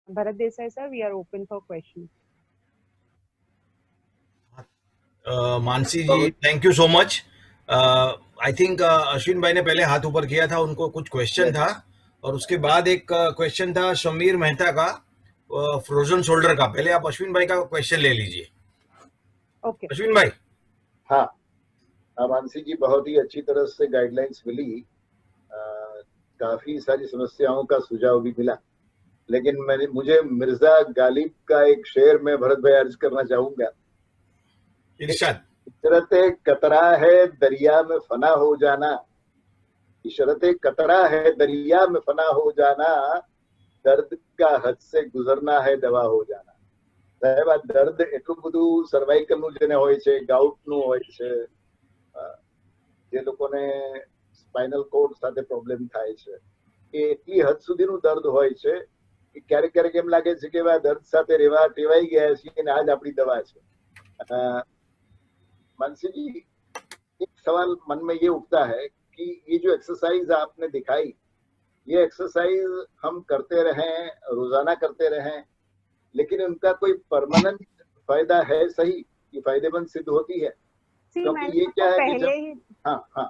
Bharat Desai sir, we are open for questions. Mansi ji, thank you so much. I think Ashwin भाई ने पहले हाथ ऊपर किया था, उनको कुछ क्वेश्चन था, और उसके बाद एक क्वेश्चन था समीर मेहता का, फ्रोजन शोल्डर का. पहले आप अश्विन भाई का क्वेश्चन ले लीजिए. ओके. अश्विन भाई. हाँ, मानसी जी, बहुत ही अच्छी तरह से गाइडलाइंस मिली. काफी सारी समस्याओं का सुझाव भी मिला, लेकिन मुझे मिर्जा गालिब का एक शेर में भरत भाई अर्ज करना चाहूंगा. इरशाद. इशरते कतरा है दरिया में फना हो जाना, इशरते कतरा है दरिया में फना हो जाना, दर्द का हद से गुजरना है दवा हो जाना. સાહેબ, આ દર્દ એટલું બધું સર્વાઇકલનું જેને હોય છે, ગાઉટનું હોય છે, જે લોકોને સ્પાઇનલ કોર્ડ સાથે પ્રોબ્લેમ થાય છે, એ એટલી હદ સુધીનું દર્દ હોય છે કે ક્યારેક ક્યારેક એમ લાગે છે કે આ દર્દ સાથે રહેવા ટેવાઈ ગયા છીએ અને આ જ આપણી દવા છે. मानसी जी, एक सवाल मन में ये उठता है कि ये जो एक्सरसाइज आपने दिखाई, ये एक्सरसाइज हम करते रहें, रोजाना करते रहें, लेकिन उनका कोई परमानेंट फायदा है सही, ये फायदेमंद सिद्ध होती है? क्योंकि ये क्या है कि जब हाँ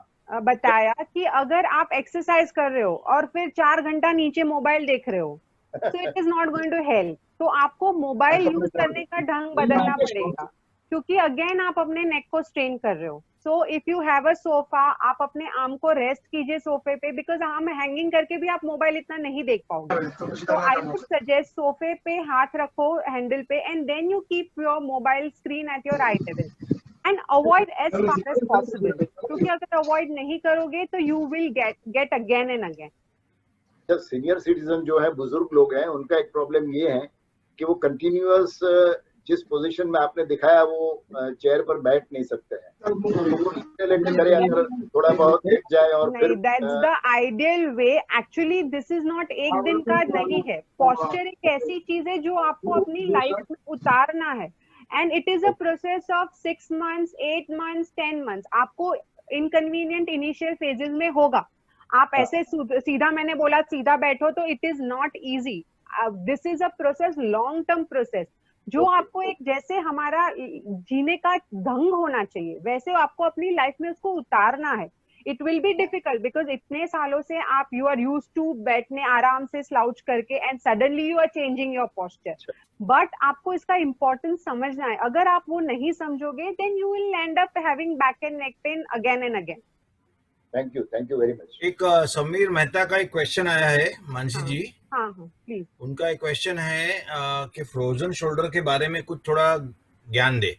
बताया कि अगर आप एक्सरसाइज कर रहे हो और फिर 4 घंटा नीचे मोबाइल देख रहे हो, so it is not going to help. तो आपको मोबाइल यूज करने का ढंग बदलना पड़ेगा, क्योंकि अगेन आप अपने नेक को स्ट्रेन कर रहे हो. So if you have a sofa, आप अपने आर्म को रेस्ट कीजिए सोफे पे, बिकॉज आर्म हैंगिंग करके भी आप मोबाइल इतना नहीं देख पाओगे. तो आई वुड सजेस्ट सोफे पे हाथ रखो हैंडल पे, and then you keep your mobile screen at your eye level and avoid as far as possible, क्योंकि अगर अवॉइड नहीं करोगे तो you will get again and again. जब सीनियर सिटीजन जो है, बुजुर्ग लोग हैं, उनका एक प्रॉब्लम ये है कि वो कंटिन्यूअस जिस पोजीशन में आपने दिखाया वो चेयर पर बैठ नहीं सकते हैं, थोड़ा बहुत लेट जाए और फिर that's the ideal way. Actually this is not एक दिन का नहीं है. पोस्चर एक ऐसी चीज है जो आपको अपनी लाइफ में उतारना है, and it is a process of 6 months, 8 months, 10 months. आपको इनकन्वीनियंट इनिशियल फेजेस में होगा. आप ऐसे सीधा, मैंने बोला सीधा बैठो, तो it is not easy. This is a process, long term process, जो आपको एक जैसे हमारा जीने का ढंग होना चाहिए, वैसे आपको अपनी लाइफ में उसको उतारना है. It will be difficult because इतने सालों से आप यू आर यूज टू बैठने आराम से स्लाउच करके, and suddenly you are changing your posture. But आपको इसका इंपॉर्टेंस समझना है. अगर आप वो नहीं समझोगे, then you will end up having back and neck pain again and again. Thank you very much. एक समीर मेहता का एक क्वेश्चन आया है मानसी जी. हाँ प्लीज. उनका एक क्वेश्चन है कि फ्रोजन शोल्डर के बारे में कुछ थोड़ा ज्ञान दे.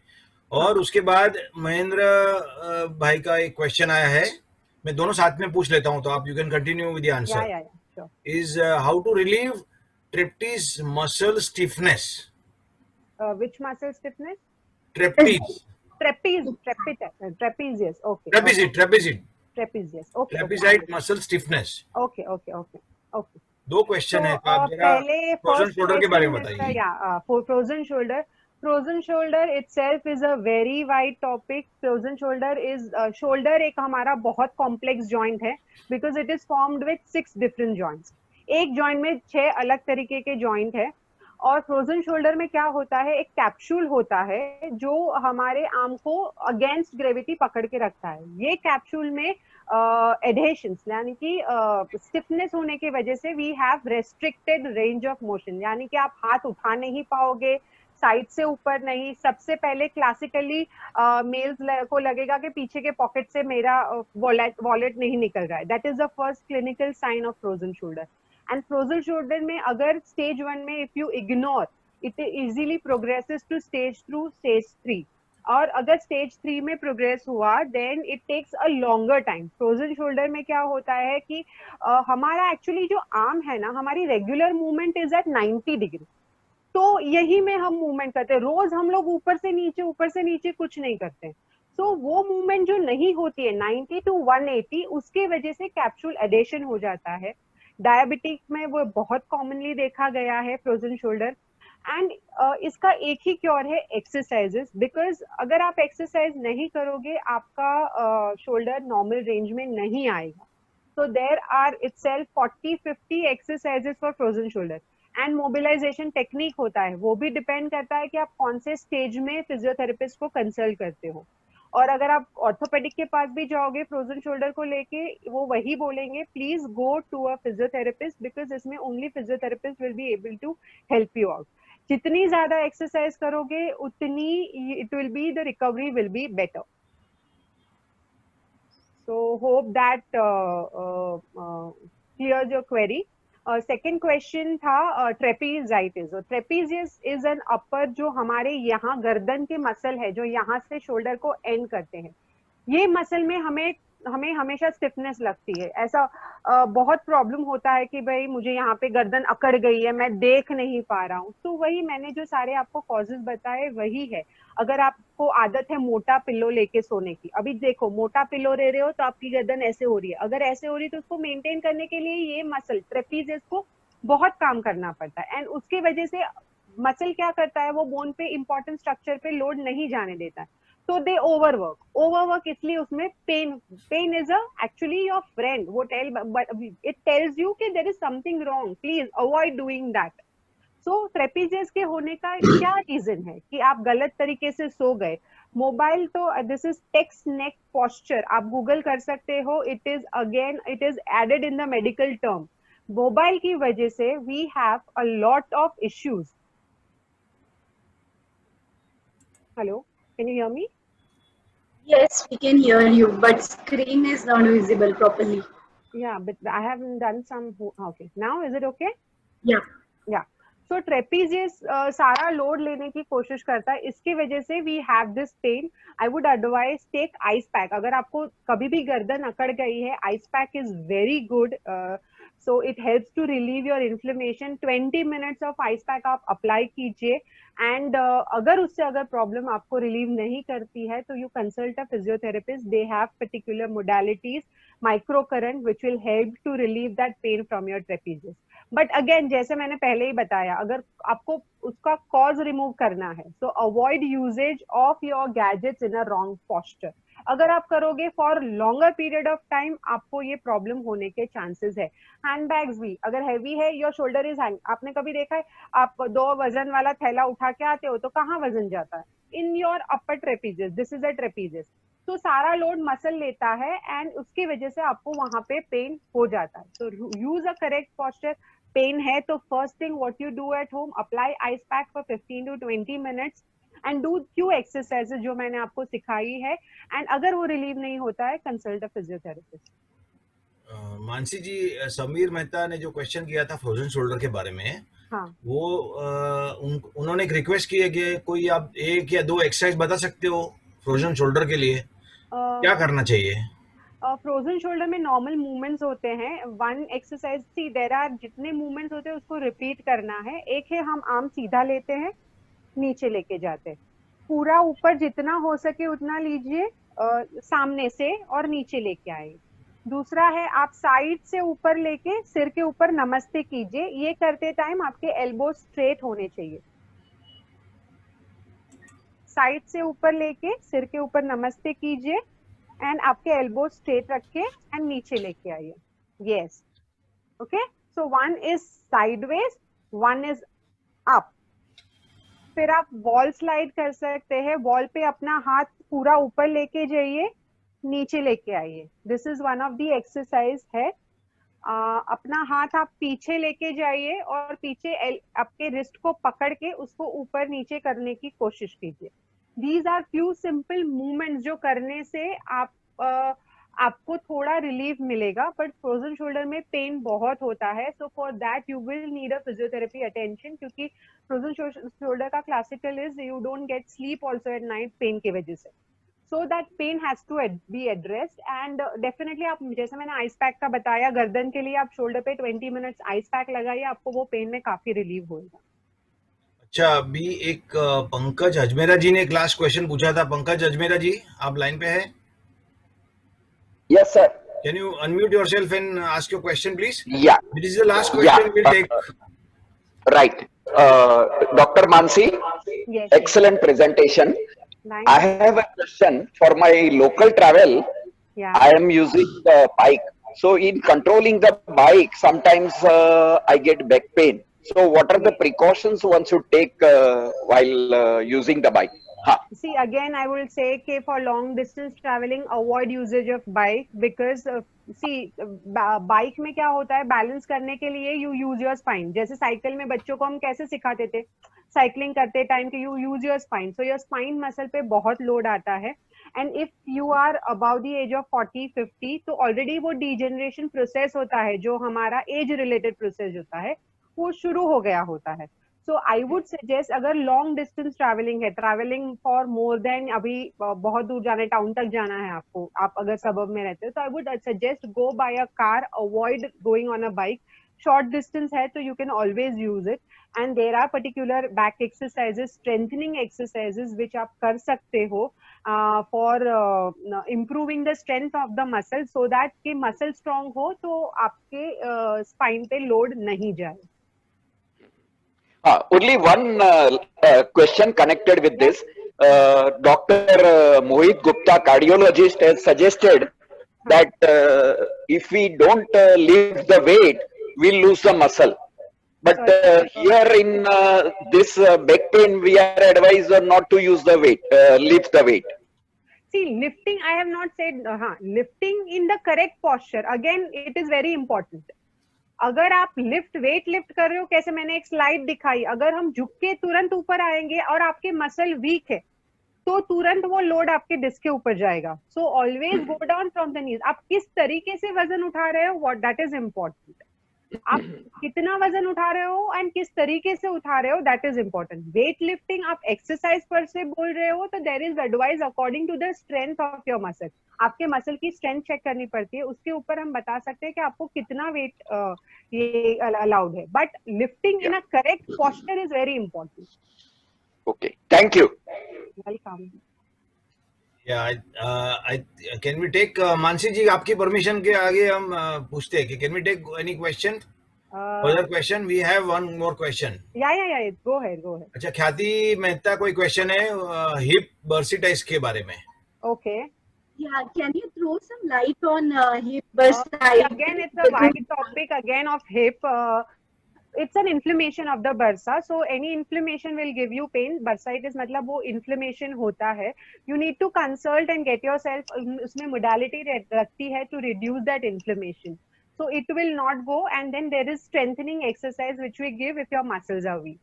और उसके बाद महेंद्र भाई का एक क्वेश्चन आया है, मैं दोनों साथ में पूछ लेता हूं, तो आप you can continue with the answer. Is how to relieve trapezius muscle stiffness. Which muscle stiffness? Trapezius. Trapezius, yes. Okay. Trapezius, okay. Trapezoid muscle stiffness. Okay. दो क्वेश्चन है, तो आप जरा फ्रोजन शोल्डर के बारे में बताइए. Frozen shoulder itself is a very wide topic. Frozen shoulder is shoulder एक हमारा बहुत कॉम्प्लेक्स जॉइंट है, because it is formed with 6 different joints. एक जॉइंट में 6 अलग तरीके के जॉइंट है. और फ्रोजन शोल्डर में क्या होता है, एक कैप्सूल होता है जो हमारे आर्म को अगेंस्ट ग्रेविटी पकड़ के रखता है. ये कैप्सूल में एडहेशंस यानी कि स्टिफनेस होने की वजह से we have restricted range of motion, यानी कि आप हाथ उठा नहीं पाओगे, साइड से ऊपर नहीं. सबसे पहले क्लासिकली मेल्स को लगेगा कि पीछे के पॉकेट से मेरा वॉलेट नहीं निकल रहा है. That is the first clinical sign of frozen shoulder. And frozen shoulder में अगर स्टेज 1 में if you ignore, it easily progresses to stage 2, stage 3. और अगर स्टेज 3 में प्रोग्रेस हुआ, then it takes a longer time. Frozen shoulder में क्या होता है कि हमारा एक्चुअली जो आर्म है ना, हमारी regular movement is at 90 degree. तो यही में हम मूवमेंट करते हैं. रोज हम लोग ऊपर से नीचे कुछ नहीं करते. तो वो मूवमेंट जो नहीं होती है 90 to 180, उसके वजह से कैप्सूल एडेशन हो जाता है. डायबिटिक में वो बहुत कॉमनली देखा गया है फ्रोजन शोल्डर. एंड इसका एक ही क्योर है, एक्सरसाइजेस. बिकॉज अगर आप एक्सरसाइज नहीं करोगे, आपका शोल्डर नॉर्मल रेंज में नहीं आएगा. So there are itself 40-50 exercises for frozen shoulder. And mobilisation technique होता है, वो भी डिपेंड करता है कि आप कौन से स्टेज में फिजियोथेरेपिस्ट को कंसल्ट करते हो। और अगर आप ऑर्थोपेडिक के पास भी जाओगे फ्रोजन शोल्डर को लेके, वो वही बोलेंगे please go to a physiotherapist, because इसमें only physiotherapist will be able to help you out. जितनी ज्यादा एक्सरसाइज करोगे उतनी it will be, the recovery will be better. So hope that clears your query. Second question था trapezitis. So trapezius is an upper जो हमारे यहाँ गर्दन के मसल है, जो यहाँ से शोल्डर को एंड करते हैं। ये मसल में हमें हमेशा स्टिफनेस लगती है। ऐसा बहुत प्रॉब्लम होता है कि भाई मुझे यहाँ पे गर्दन अकड़ गई है, मैं देख नहीं पा रहा हूँ। तो वही मैंने जो सारे आपको कॉजेज बताए वही है। अगर आपको आदत है मोटा पिलो लेके सोने की, अभी देखो मोटा पिलो ले रहे हो तो आपकी गर्दन ऐसे हो रही है, अगर ऐसे हो रही है तो उसको मेंटेन करने के लिए ये मसल ट्रेपीजियस को बहुत काम करना पड़ता है। एंड उसकी वजह से मसल क्या करता है, वो बोन पे इंपॉर्टेंट स्ट्रक्चर पे लोड नहीं जाने देता है, तो दे ओवरवर्क इसलिए उसमें pain is actually your friend. वो इट टेल्स यू कि there is something wrong, please avoid doing that. So trapezius के होने का क्या रीजन है कि आप गलत तरीके से सो गए। मोबाइल तो this is text neck posture, आप गूगल कर सकते हो। It is added in the medical term. Mobile की वजह से we have a lot of issues. Hello, can you hear me? Yes, we can hear you, but screen is not visible properly. Yeah, but I haven't done some. Okay, now is it okay? Yeah. Yeah. So trapezius सारा load लेने की कोशिश करता है, इसकी वजह से we have this pain. I would advise take ice pack. अगर आपको कभी भी गर्दन अकड़ गई है, ice pack is very good. So it helps to relieve your inflammation. 20 minutes of ice pack आप apply कीजिए, and अगर प्रॉब्लम आपको रिलीव नहीं करती है तो you consult a physiotherapist. They have particular modalities, micro current, which will help to relieve that pain from your trapezius. But again जैसे मैंने पहले ही बताया, अगर आपको उसका कॉज रिमूव करना है, so avoid usage of your gadgets in a wrong posture. अगर आप करोगे for longer period of time, आपको ये प्रॉब्लम होने के चांसेस है. हैंडबैग्स भी अगर हैवी है, योर शोल्डर इज हैंग, आपने कभी देखा है आप 2 वजन वाला थैला उठा के आते हो तो कहाँ वजन जाता है? In your upper trapezius. This is a trapezius. तो सारा लोड मसल लेता है एंड उसकी वजह से आपको वहां पे पेन हो जाता है. तो use a correct posture. Pain है तो first thing what you do at home, apply ice pack for 15 to 20 minutes and do few exercises जो मैंने आपको सिखाई है. एंड अगर वो रिलीव नहीं होता है, कंसल्ट अ फिजियोथेरेपिस्ट. मानसी जी, समीर मेहता ने जो क्वेश्चन किया था फ्रोजन शोल्डर के बारे में, हाँ, वो उन्होंने एक रिक्वेस्ट की है कि कोई आप 1 या 2 एक्सरसाइज बता सकते हो फ्रोजन शोल्डर के लिए, क्या करना चाहिए? फ्रोजन शोल्डर में नॉर्मल मूवमेंट्स होते हैं. 1 एक्सरसाइज, सी देयर आर जितने मूवमेंट्स होते हैं उसको रिपीट करना है. एक है हम आर्म सीधा लेते हैं, नीचे लेके जाते हैं, पूरा ऊपर जितना हो सके उतना लीजिए, सामने से और नीचे लेके आए. दूसरा है आप साइड से ऊपर लेके सिर के ऊपर नमस्ते कीजिए. ये करते टाइम आपके एल्बो स्ट्रेट होने चाहिए. साइड से ऊपर लेके सिर के ऊपर नमस्ते कीजिए एंड आपके एल्बो स्ट्रेट रख के एंड नीचे लेके आइए. Yes, okay. So 1 is sideways, 1 is up. फिर आप वॉल स्लाइड कर सकते हैं. वॉल पे अपना हाथ पूरा ऊपर लेके जाइए, नीचे लेके आइए. This is one of the exercise है. अपना हाथ आप पीछे लेके जाइए और पीछे आपके रिस्ट को पकड़ के उसको ऊपर नीचे करने की कोशिश कीजिए. These are few simple movements जो करने से आपको थोड़ा रिलीफ मिलेगा. बट फ्रोजन शोल्डर में पेन बहुत होता है, so for that you will need a physiotherapy attention, क्योंकि फ्रोजन शोल्डर का classical is you don't get sleep also at night pain की वजह से. So that pain has to be addressed and definitely आप, जैसे मैंने आइस पैक का बताया, गर्दन के लिए आप शोल्डर पे 20 मिनट्स आइस पैक लगाइए, आपको वो पेन में काफी रिलीव होगा. अच्छा, अभी एक पंकज अजमेरा जी ने एक लास्ट क्वेश्चन पूछा था. पंकज अजमेरा जी, आप लाइन पे हैं? Yes, sir. Can you unmute yourself and ask your question, please? Yeah. This is the last question we'll take. Right. Dr. Mansi, Yes. excellent presentation. Nice. I have a question for my local travel. Yeah. I am using the bike. So in controlling the bike, sometimes I get back pain. So what are the precautions one should take while using the bike? हाँ. See, again, I will say कि for long distance traveling, avoid usage of bike because see, bike में क्या होता है, balance करने के लिए you use your spine. जैसे साइकिल में बच्चों को हम कैसे सिखाते थे, साइकिलिंग करते टाइम कि you use your spine. So your spine muscle पे बहुत लोड आता है. And if you are above the age of 40-50, तो already वो degeneration process होता है, जो हमारा age related process होता है, वो शुरू हो गया होता है. So I would suggest अगर long distance traveling है, traveling for more than अभी बहुत दूर जाना है, टाउन तक जाना है आपको, आप अगर suburb में रहते हो, तो I would suggest go by a car, avoid going on a bike. Short distance है तो you can always use it, and there are particular back exercises, strengthening exercises which आप कर सकते हो for improving the strength of the muscle so that कि muscle strong हो तो आपके spine पे load नहीं जाए. Only one question connected with this. Dr. Mohit Gupta, cardiologist, has suggested that if we don't lift the weight, we'll lose the muscle. But here in this back pain, we are advised not to use the weight, lift the weight. See, lifting, I have not said, lifting in the correct posture. Again, it is very important. अगर आप weight lift कर रहे हो, कैसे मैंने एक slide दिखाई, अगर हम झुक के तुरंत ऊपर आएंगे और आपके मसल वीक है तो तुरंत वो लोड आपके डिस्क के ऊपर जाएगा. So always go down from the knees. आप किस तरीके से वजन उठा रहे हो, व्हाट दैट इज इम्पोर्टेंट. आप कितना वजन उठा रहे हो एंड किस तरीके से उठा रहे हो, that is important. Weight lifting आप एक्सरसाइज पर से बोल रहे हो तो there is advice according to the strength of your muscle. आपके मसल की स्ट्रेंथ चेक करनी पड़ती है, उसके ऊपर हम बता सकते हैं कि आपको कितना वेट ये अलाउड है. But lifting in a correct posture is very important. Okay, thank you. Welcome. Can we take Mansi ji, आपकी परमिशन के आगे हम पूछते हैं कि can we take any question? Further question, we have one more question. Yeah go ahead. अच्छा, ख्याति मेहता कोई क्वेश्चन है हिप बर्सिटाइज के बारे में. Okay. Yeah, can you throw some light on hip bursitis? Again, it's a wide topic again of hip. It's an inflammation of the bursa. So any inflammation will give you pain. Bursitis मतलब वो inflammation होता है. You need to consult and get yourself उसमें modality रखती है to reduce that inflammation. So it will not go, and then there is strengthening exercise which we give if your muscles are weak.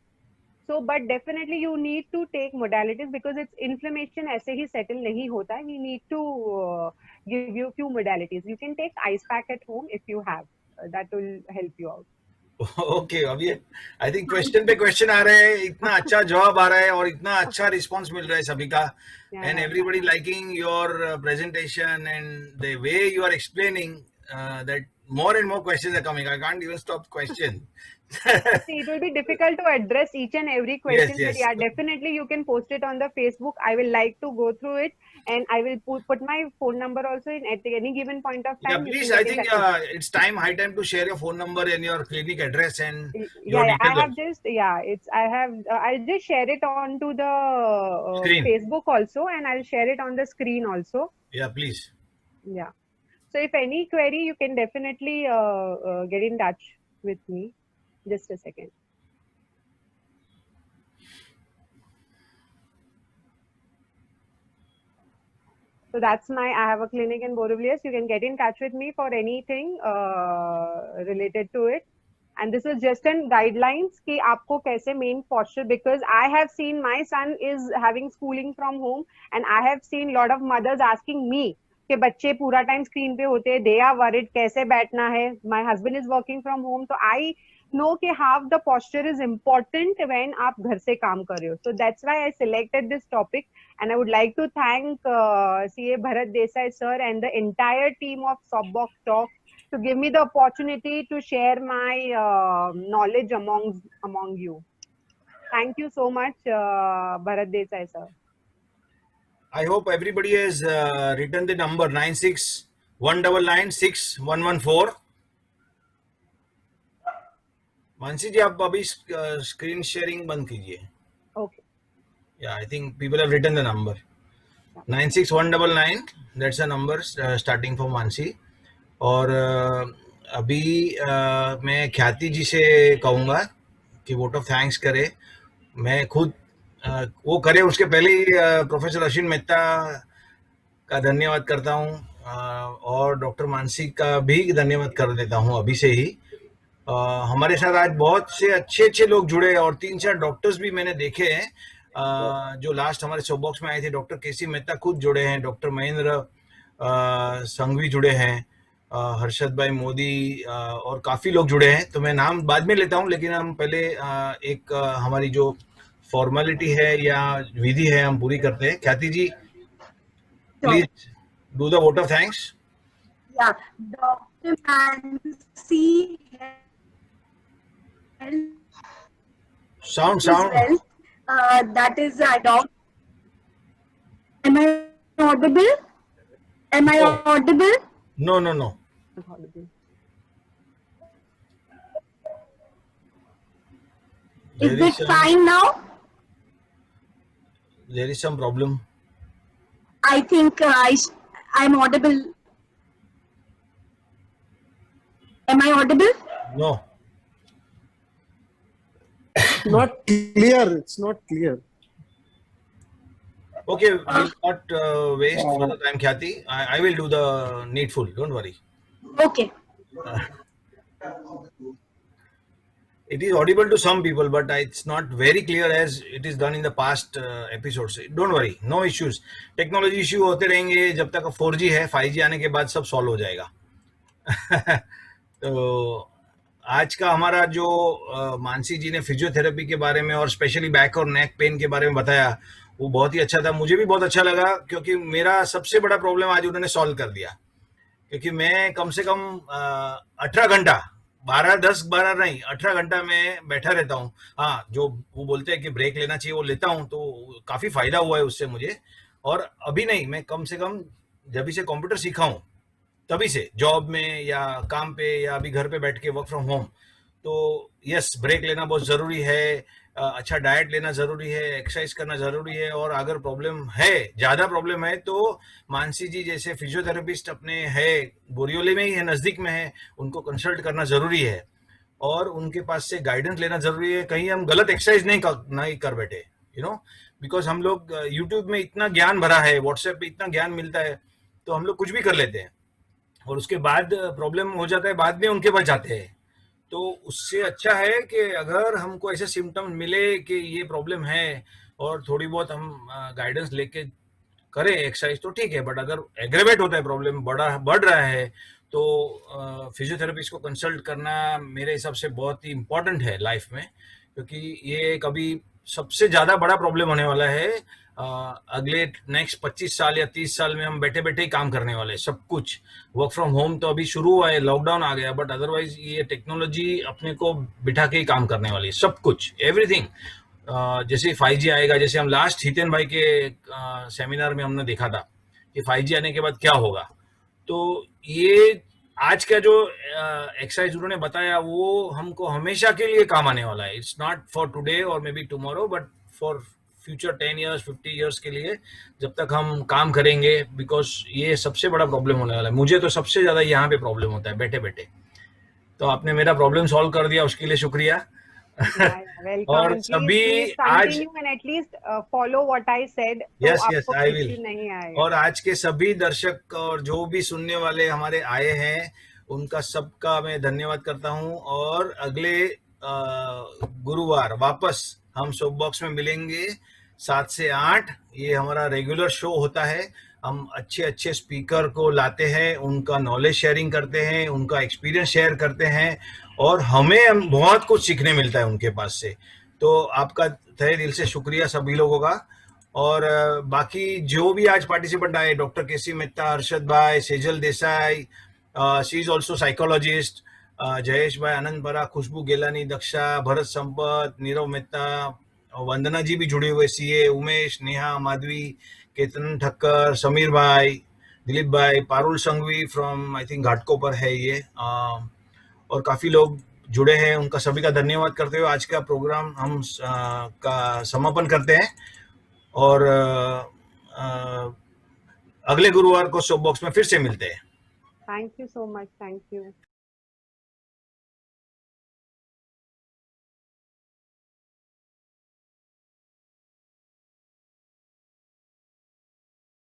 So, but definitely you need to take modalities because it's inflammation ऐसे ही settle नहीं होता है. We need to give you few modalities. You can take ice pack at home if you have. That will help you out. Okay, अभी I think question पे question आ रहे हैं, इतना अच्छा जवाब आ रहा है और इतना अच्छा response मिल रहा है सभी का, and everybody liking your presentation and the way you are explaining that more and more questions are coming. I can't even stop question. See, it will be difficult to address each and every question. Yes. But yeah, definitely you can post it on the Facebook. I will like to go through it, and I will put my phone number also in at any given point of time. Yeah, please. I think it's high time to share your phone number and your clinic address and your I details. have just I'll just share it on to the Facebook also, and I'll share it on the screen also. Yeah, please. Yeah. So if any query, you can definitely get in touch with me. Just a second. So that's I have a clinic in Borivalias. You can get in touch with me for anything related to it. And this is just an guidelines कि आपको कैसे main posture, because I have seen my son is having schooling from home, and I have seen lot of mothers asking me कि बच्चे पूरा time screen पे होते हैं, they are worried कैसे बैठना है. My husband is working from home, so I know कि how the posture is important when आप घर से काम कर रहे हो. So that's why I selected this topic, and I would like to thank CA Bharat Desai sir and the entire team of Soapbox Talk to give me the opportunity to share my knowledge among you. Thank you so much, Bharat Desai sir. I hope everybody has written the number 9619961114. Mansi जी, आप अभी screen sharing बंद कीजिए. Okay. Yeah, I think people have written the number 96199. That's the number starting for Mansi. और अभी मैं ख्याति जी से कहूँगा कि वोट ऑफ थैंक्स करे। मैं खुद वो करे उसके पहले ही प्रोफेसर अश्विन मेहता का धन्यवाद करता हूँ, और डॉक्टर मानसी का भी धन्यवाद कर देता हूँ अभी से ही। हमारे साथ आज बहुत से अच्छे अच्छे लोग जुड़े और 3-4 डॉक्टर्स भी मैंने देखे हैं जो लास्ट हमारे शो बॉक्स में आए थे। डॉक्टर केसी मेहता खुद जुड़े हैं, डॉक्टर महेंद्र संघवी जुड़े हैं, हर्षद भाई मोदी, और काफ़ी लोग जुड़े हैं। तो मैं नाम बाद में लेता हूँ, लेकिन हम पहले एक हमारी जो फॉर्मेलिटी है या विधि है हम पूरी करते हैं। Khyati ji, please do the vote of thanks. Yeah, Dr. Nancy Sound. well. That is doc. Am I audible? Am I No. audible? No. Is it fine now? There is some problem. I think I'm audible. Am I audible? No. Not clear. It's not clear. Okay, we'll not waste further time, Khyati. I will do the needful. Don't worry. Okay. It is audible to some people, but it's not very clear as it is done in the past episodes. Don't worry, no issues. Technology issue होते रहेंगे जब तक 4G है, 5G आने के बाद सब solve हो जाएगा। तो आज का हमारा जो मानसी जी ने फिजियोथेरेपी के बारे में और स्पेशली बैक और नेक पेन के बारे में बताया, वो बहुत ही अच्छा था। मुझे भी बहुत अच्छा लगा क्योंकि मेरा सबसे बड़ा प्रॉब्लम आज उन्होंने सॉल्व कर दिया। क्योंकि मैं कम से कम 18 घंटा 12 नहीं 18 घंटा में बैठा रहता हूँ। हाँ, जो वो बोलते हैं कि ब्रेक लेना चाहिए वो लेता हूँ, तो काफ़ी फायदा हुआ है उससे मुझे। और अभी नहीं, मैं कम से कम जब से कंप्यूटर सीखा हूँ तभी से जॉब में या काम पे या अभी घर पे बैठ के वर्क फ्रॉम होम, तो यस, ब्रेक लेना बहुत ज़रूरी है, अच्छा डाइट लेना ज़रूरी है, एक्सरसाइज करना ज़रूरी है। और अगर प्रॉब्लम है, ज़्यादा प्रॉब्लम है, तो मानसी जी जैसे फिजियोथेरेपिस्ट अपने है बोरियोली में ही है, नज़दीक में है, उनको कंसल्ट करना ज़रूरी है और उनके पास से गाइडेंस लेना ज़रूरी है। कहीं हम गलत एक्सरसाइज नहीं कर बैठे, बिकॉज हम लोग यूट्यूब में इतना ज्ञान भरा है, व्हाट्सएप पे इतना ज्ञान मिलता है, तो हम लोग कुछ भी कर लेते हैं और उसके बाद प्रॉब्लम हो जाता है, बाद में उनके पास जाते हैं। तो उससे अच्छा है कि अगर हमको ऐसे सिम्टम्स मिले कि ये प्रॉब्लम है और थोड़ी बहुत हम गाइडेंस लेके करें एक्सरसाइज तो ठीक है, बट अगर एग्रेवेट होता है, प्रॉब्लम बढ़ रहा है, तो फिजियोथेरेपिस्ट को कंसल्ट करना मेरे हिसाब से बहुत ही इम्पोर्टेंट है लाइफ में, क्योंकि ये कभी सबसे ज़्यादा बड़ा प्रॉब्लम होने वाला है। अगले नेक्स्ट 25 साल या 30 साल में हम बैठे बैठे ही काम करने वाले हैं, सब कुछ। वर्क फ्रॉम होम तो अभी शुरू हुआ है, लॉकडाउन आ गया, बट अदरवाइज ये टेक्नोलॉजी अपने को बिठा के ही काम करने वाली है, सब कुछ, एवरीथिंग। जैसे 5G आएगा, जैसे हम लास्ट हितेन भाई के सेमिनार में हमने देखा था कि 5G आने के बाद क्या होगा, तो ये आज का जो एक्सरसाइज उन्होंने बताया वो हमको हमेशा के लिए काम आने वाला है। इट्स नॉट फॉर टुडे और may be tomorrow, but for future 10 years 50 years के लिए, जब तक हम काम करेंगे, बिकॉज ये सबसे बड़ा प्रॉब्लम होने वाला है। मुझे तो सबसे ज़्यादा यहाँ पे प्रॉब्लम होता है बैठे बैठे, तो आपने मेरा प्रॉब्लम सॉल्व कर दिया, उसके लिए शुक्रिया। और सभी आज at least follow what I said. Yes I will. और आज के सभी दर्शक और जो भी सुनने वाले हमारे आए हैं, उनका सबका मैं धन्यवाद करता हूं। और अगले गुरुवार वापस हम शो बॉक्स में मिलेंगे 7 से 8। ये हमारा रेगुलर शो होता है। हम अच्छे अच्छे स्पीकर को लाते हैं, उनका नॉलेज शेयरिंग करते हैं, उनका एक्सपीरियंस शेयर करते हैं और हमें बहुत कुछ सीखने मिलता है उनके पास से। तो आपका तहे दिल से शुक्रिया सभी लोगों का। और बाकी जो भी आज पार्टिसिपेंट आए, डॉक्टर केसी मेहता, हर्षद भाई, Sejal Desai, she is also psychologist, Jayesh भाई आनंदपरा, खुशबू गेलानी, दक्षा, भरत संपत, नीरव मेहता, वंदना जी भी जुड़े हुए, सीए, उमेश, नेहा, माधवी, केतन ठक्कर, समीर भाई, दिलीप भाई, Parul Sanghvi from I think Ghatkopar है ये, और काफ़ी लोग जुड़े हैं। उनका सभी का धन्यवाद करते हुए आज का प्रोग्राम हम का समापन करते हैं और अगले गुरुवार को शो बॉक्स में फिर से मिलते हैं। Thank you so much. Thank you.